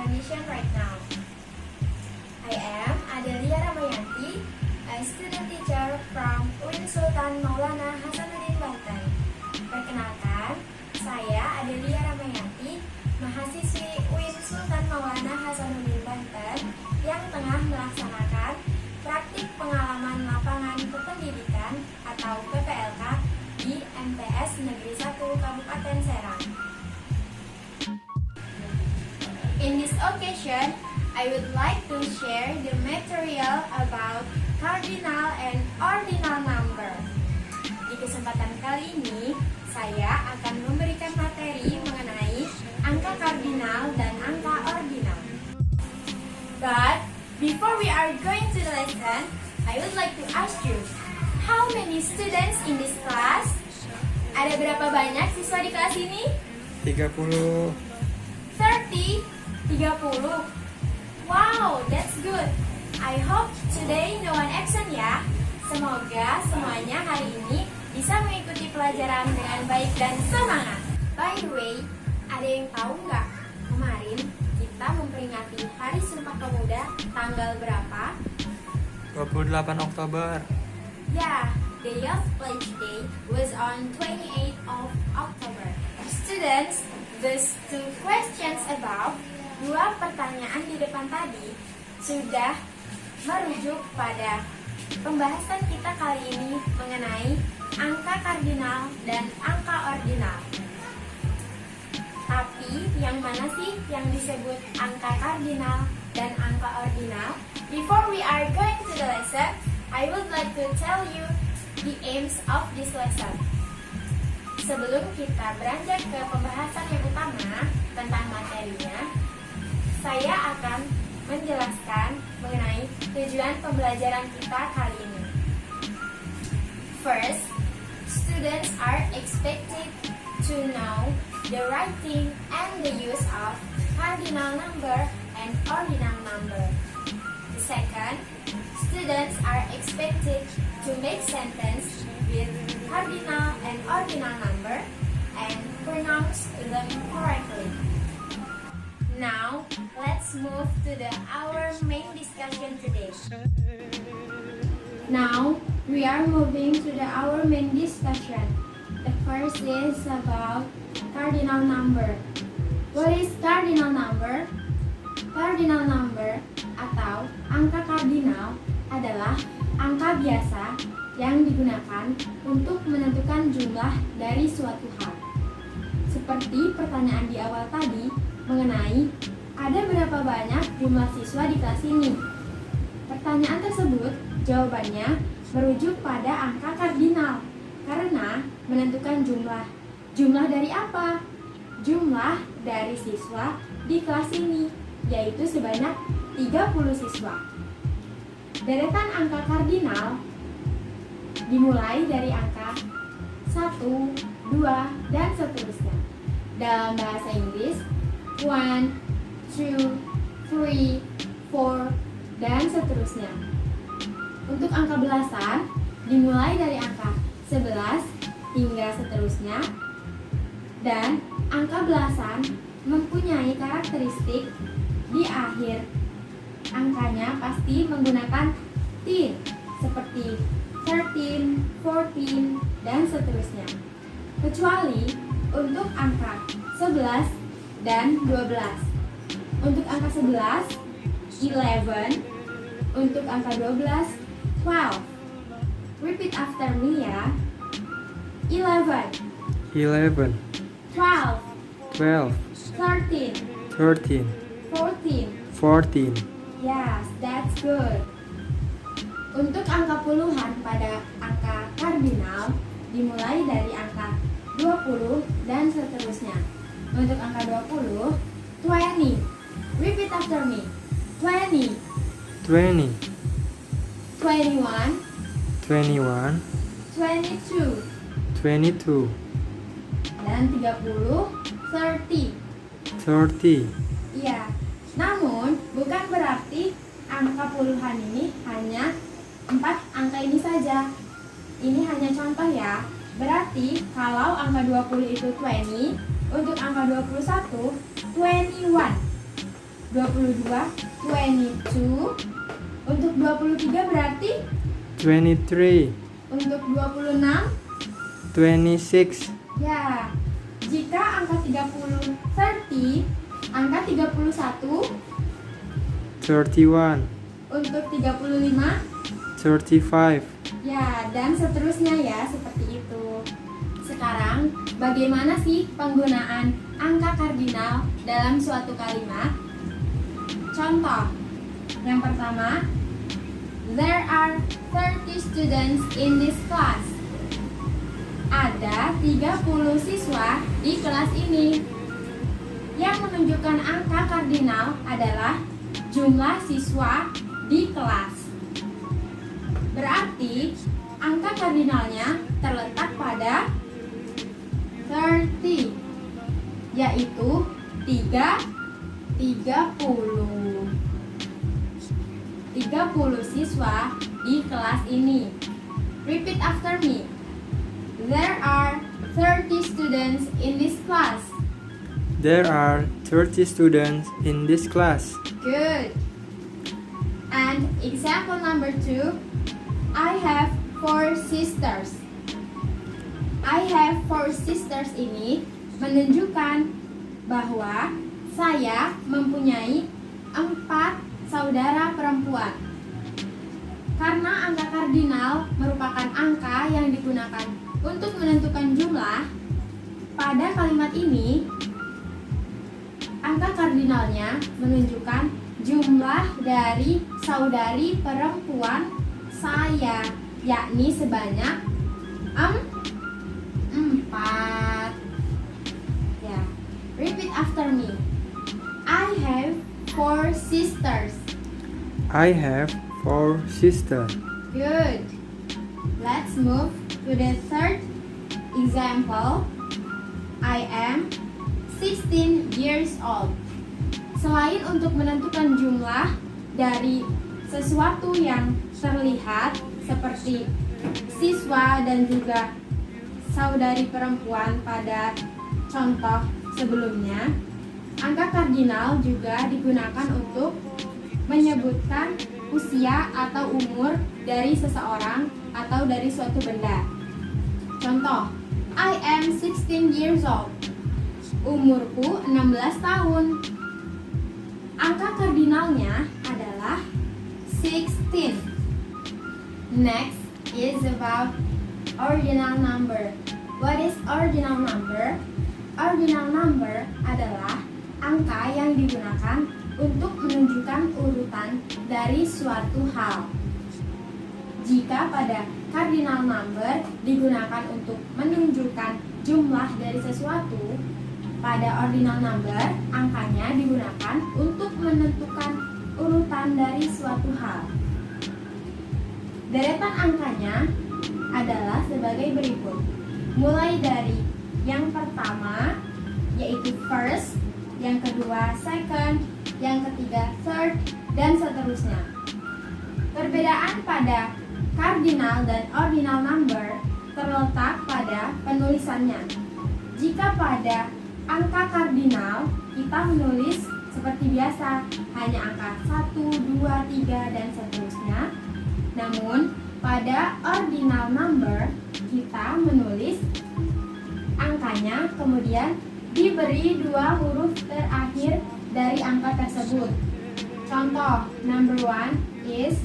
condition right now. I am Adelia Ramayanti, a student teacher from UIN Sultan Maulana Hasanuddin Banten. Perkenalkan, saya Adelia Ramayanti, mahasiswi UIN Sultan Maulana Hasanuddin Banten yang tengah melaksanakan praktik pengalaman lapangan kependidikan atau PPLK di MTS Negeri 1 Kabupaten Serang. In this occasion, I would like to share the material about cardinal and ordinal number. Di kesempatan kali ini, saya akan memberikan materi mengenai angka kardinal dan angka ordinal. But before we are going to the lesson, I would like to ask you, how many students in this class? Ada berapa banyak siswa di kelas ini? 30. 30? Wow, that's good. I hope today no one absent ya. Semoga semuanya hari ini bisa mengikuti pelajaran dengan baik dan semangat. By the way, ada yang tahu nggak? Kemarin kita memperingati Hari Sumpah Pemuda tanggal berapa? 28 Oktober. Yeah, the Youth Pledge Day was on 28th of October. Students, these two questions above, dua pertanyaan di depan tadi sudah merujuk pada pembahasan kita kali ini mengenai angka kardinal dan angka ordinal. Tapi yang mana sih yang disebut angka kardinal dan angka ordinal? Before we are going to the lesson, I would like to tell you the aims of this lesson. Sebelum kita beranjak ke pembahasan yang utama tentang materinya, saya akan menjelaskan mengenai tujuan pembelajaran kita kali ini. First, students are expected to know the writing and the use of cardinal number and ordinal number. The second, students are expected to make sentence with cardinal and ordinal number and pronounce them correctly. Now, let's move to our main discussion today. Now, we are moving to our main discussion. The first is about cardinal number. What is cardinal number? Cardinal number atau angka kardinal adalah angka biasa yang digunakan untuk menentukan jumlah dari suatu hal. Seperti pertanyaan di awal tadi mengenai ada berapa banyak jumlah siswa di kelas ini. Pertanyaan tersebut jawabannya merujuk pada angka kardinal karena menentukan jumlah. Jumlah dari apa? Jumlah dari siswa di kelas ini, yaitu sebanyak 30 siswa. Deretan angka kardinal dimulai dari angka 1, 2, dan seterusnya. Dalam bahasa Inggris, 1, 2, 3, 4, dan seterusnya. Untuk angka belasan, dimulai dari angka 11 hingga seterusnya. Dan angka belasan mempunyai karakteristik di akhir angkanya pasti menggunakan teen, seperti 13, 14, dan seterusnya. Kecuali untuk angka 11 dan 12. Untuk angka 11, 11. Untuk angka 12, 12. Repeat after me ya. 11, 11, 12, 12, 13, 13, 14. 14. Yes, that's good. Untuk angka puluhan pada angka kardinal dimulai dari angka 20 dan seterusnya. Untuk angka 20, 20. Repeat after me. 20, 20, 21, 21, 22, 22, dan 30, 30. 30. Iya, namun bukan berarti angka puluhan ini hanya 4 angka ini saja. Ini hanya contoh ya. Berarti kalau angka 20 itu 20, untuk angka 21, 21. 22, 22. Untuk 23 berarti 23, untuk 26. 26, Ya, jika angka 30, angka 31. 31, Untuk 35. 35. Ya, dan seterusnya ya, seperti itu. Sekarang, bagaimana sih penggunaan angka kardinal dalam suatu kalimat? Contoh, yang pertama, there are 30 students in this class. Ada 30 siswa di kelas ini. Yang menunjukkan angka kardinal adalah jumlah siswa di kelas. Berarti angka kardinalnya terletak pada 30, yaitu 30 siswa di kelas ini. Repeat after me. There are 30 students in this class. There are 30 students in this class. Good. And example number 2, I have 4 sisters. I have 4 sisters ini menunjukkan bahwa saya mempunyai 4 saudara perempuan. Karena angka kardinal merupakan angka yang digunakan untuk menentukan jumlah, pada kalimat ini angka kardinalnya menunjukkan jumlah dari saudari perempuan saya, yakni sebanyak 4. Ya, repeat after me. I have 4 sisters. I have 4 sisters. Good. Let's move to the third example. I am 16 years old. Selain untuk menentukan jumlah dari sesuatu yang terlihat seperti siswa dan juga saudari perempuan pada contoh sebelumnya, angka kardinal juga digunakan untuk menyebutkan usia atau umur dari seseorang atau dari suatu benda. Contoh, I am 16 years old. Umurku 16 tahun. Angka kardinalnya adalah 16. Next is about ordinal number. What is ordinal number? Ordinal number adalah angka yang digunakan untuk menunjukkan urutan dari suatu hal. Jika pada cardinal number digunakan untuk menunjukkan jumlah dari sesuatu, pada ordinal number angkanya digunakan untuk menentukan urutan dari suatu hal. Deretan angkanya adalah sebagai berikut. Mulai dari yang pertama, yaitu first, yang kedua second, yang ketiga third, dan seterusnya. Perbedaan pada cardinal dan ordinal number terletak pada penulisannya. Jika pada angka kardinal kita menulis seperti biasa, hanya angka 1, 2, 3, dan seterusnya. Namun pada ordinal number kita menulis angkanya kemudian diberi 2 huruf terakhir dari angka tersebut. Contoh, number 1 is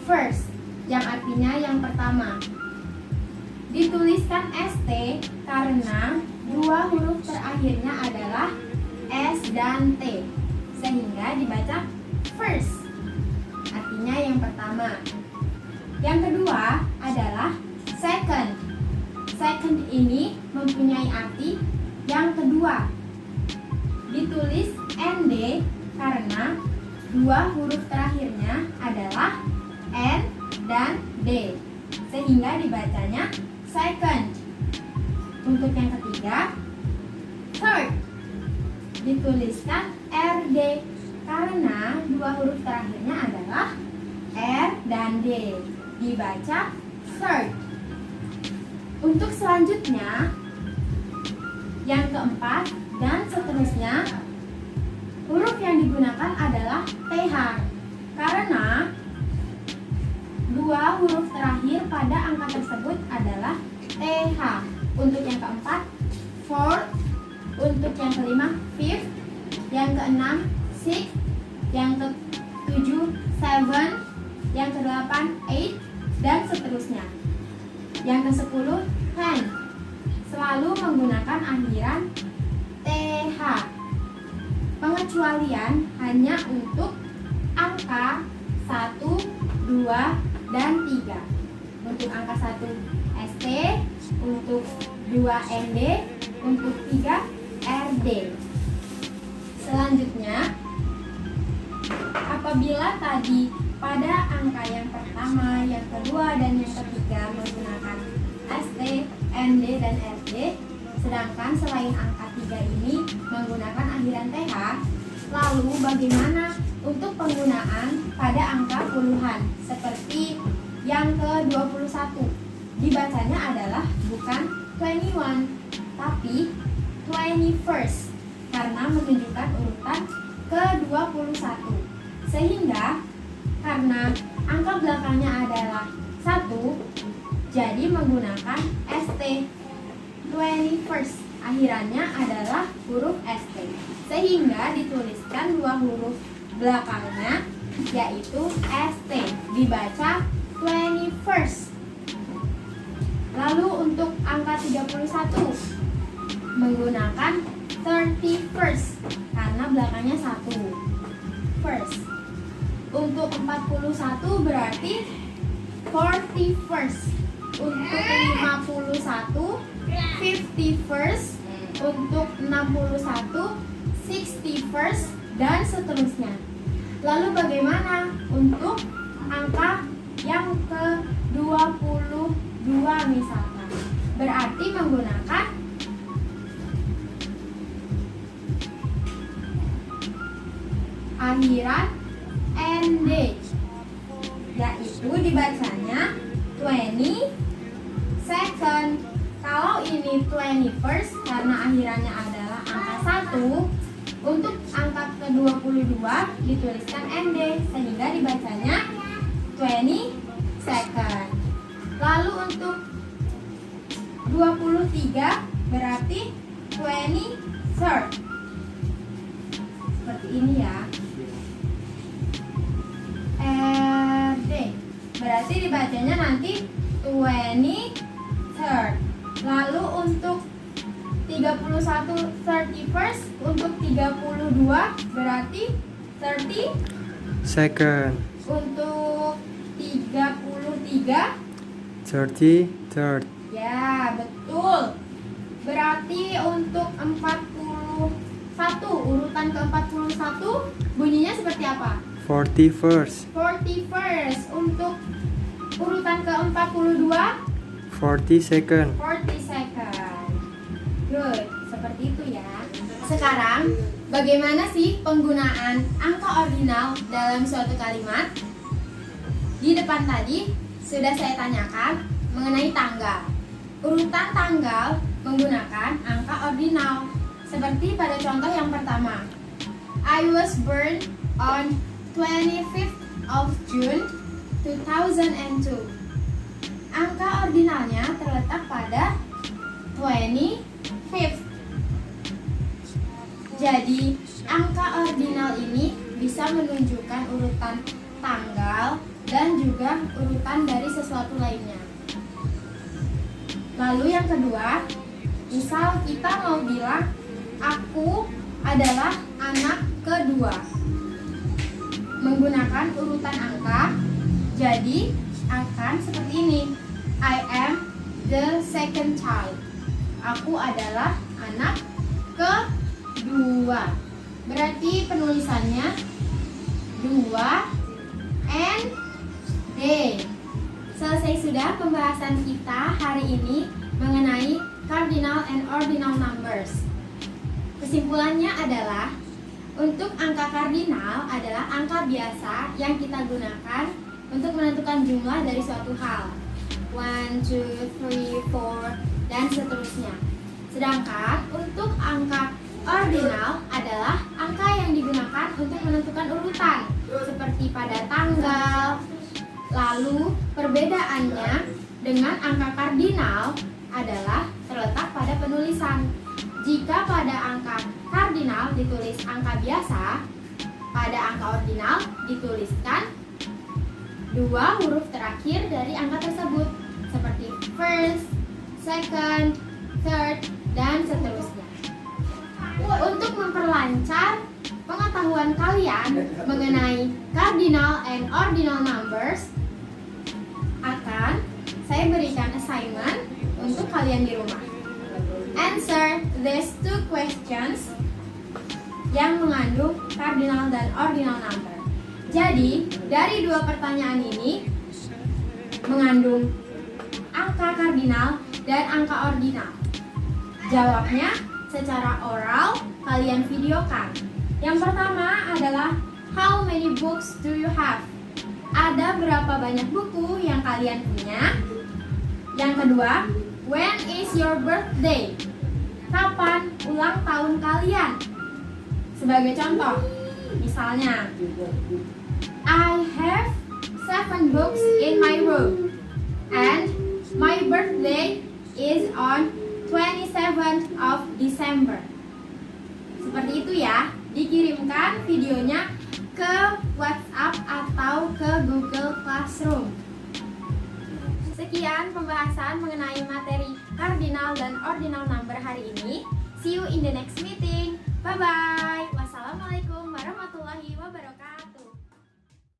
first, yang artinya yang pertama. Dituliskan ST karena 2 huruf terakhirnya adalah S dan T, sehingga dibaca first, artinya yang pertama. Yang kedua adalah second. Second ini mempunyai arti yang kedua. Ditulis ND karena 2 huruf terakhirnya adalah N dan D, sehingga dibacanya second. Untuk yang ketiga, third. Dituliskan RD karena 2 huruf terakhirnya adalah R dan D, dibaca third. Untuk selanjutnya, yang keempat dan seterusnya, huruf yang yang digunakan adalah TH karena dua huruf terakhir pada angka tersebut adalah TH. Untuk yang keempat, fourth. Untuk yang kelima, fifth. Yang keenam, sixth. Yang ketujuh, seven. Yang kedelapan, eight. Dan seterusnya. Yang kesepuluh, ten. Selalu menggunakan akhiran TH. Pengecualian hanya untuk angka 1, 2, dan 3. Untuk angka 1 ST, untuk 2 ND, untuk 3 RD. Selanjutnya, apabila tadi pada angka yang pertama, yang kedua, dan yang ketiga menggunakan ST, ND, dan RD, sedangkan selain angka 3 ini menggunakan akhiran TH, lalu bagaimana untuk penggunaan pada angka puluhan seperti yang ke-21? Dibacanya adalah bukan 21 tapi 21st karena menunjukkan urutan ke-21. Sehingga karena angka belakangnya adalah 1, jadi menggunakan ST. 21st akhirannya adalah huruf ST. Sehingga dituliskan dua huruf belakangnya yaitu ST, dibaca 21st. Lalu untuk angka 31 menggunakan 31st karena belakangnya 1, first. Untuk 41 berarti 41st. Untuk 51 51st. Untuk 61 61st dan seterusnya. Lalu bagaimana untuk angka yang ke-22 misalkan? Berarti menggunakan akhiran ND, yaitu dibacanya 22nd. Kalau ini 21st karena akhirannya adalah angka 1, untuk angka ke-22 dituliskan ND sehingga dibacanya 22nd. Lalu untuk 23 berarti 23rd. Seperti ini ya. RD berarti dibacanya nanti 23rd. Lalu untuk 31 31st, untuk 32 berarti 2nd, untuk 33 33rd, ya betul. Berarti untuk 41 urutan ke-41 bunyinya seperti apa? 41st, 41st. Untuk urutan ke-42 42nd. 42nd. Good, seperti itu ya. Sekarang, bagaimana sih penggunaan angka ordinal dalam suatu kalimat? Di depan tadi sudah saya tanyakan mengenai tanggal. Urutan tanggal menggunakan angka ordinal. Seperti pada contoh yang pertama. I was born on 25th of June 2002. Angka ordinalnya terletak pada 25th. Jadi, angka ordinal ini bisa menunjukkan urutan tanggal dan juga urutan dari sesuatu lainnya. Lalu yang kedua, misal kita mau bilang aku adalah anak kedua. Menggunakan urutan angka, jadi akan seperti ini. I am the second child. Aku adalah anak kedua. Berarti penulisannya 2 N D. Selesai sudah pembahasan kita hari ini mengenai cardinal and ordinal numbers. Kesimpulannya adalah untuk angka kardinal adalah angka biasa yang kita gunakan untuk menentukan jumlah dari suatu hal. 1, 2, 3, 4, dan seterusnya. Sedangkan untuk angka ordinal adalah angka yang digunakan untuk menentukan urutan, seperti pada tanggal. Lalu perbedaannya dengan angka kardinal adalah terletak pada penulisan. Jika pada angka kardinal ditulis angka biasa, pada angka ordinal dituliskan dua huruf terakhir dari angka tersebut, seperti first, second, third, dan seterusnya. Untuk memperlancar pengetahuan kalian mengenai cardinal and ordinal numbers, akan saya berikan assignment untuk kalian di rumah. Answer these two questions yang mengandung cardinal dan ordinal number. Jadi, dari dua pertanyaan ini mengandung angka kardinal dan angka ordinal. Jawabnya secara oral kalian videokan. Yang pertama adalah how many books do you have? Ada berapa banyak buku yang kalian punya? Yang kedua, when is your birthday? Kapan ulang tahun kalian? Sebagai contoh, misalnya, I have 7 books in my room and my birthday is on 27th of December. Seperti itu ya, dikirimkan videonya ke WhatsApp atau ke Google Classroom. Sekian pembahasan mengenai materi cardinal dan ordinal number hari ini. See you in the next meeting. Bye-bye.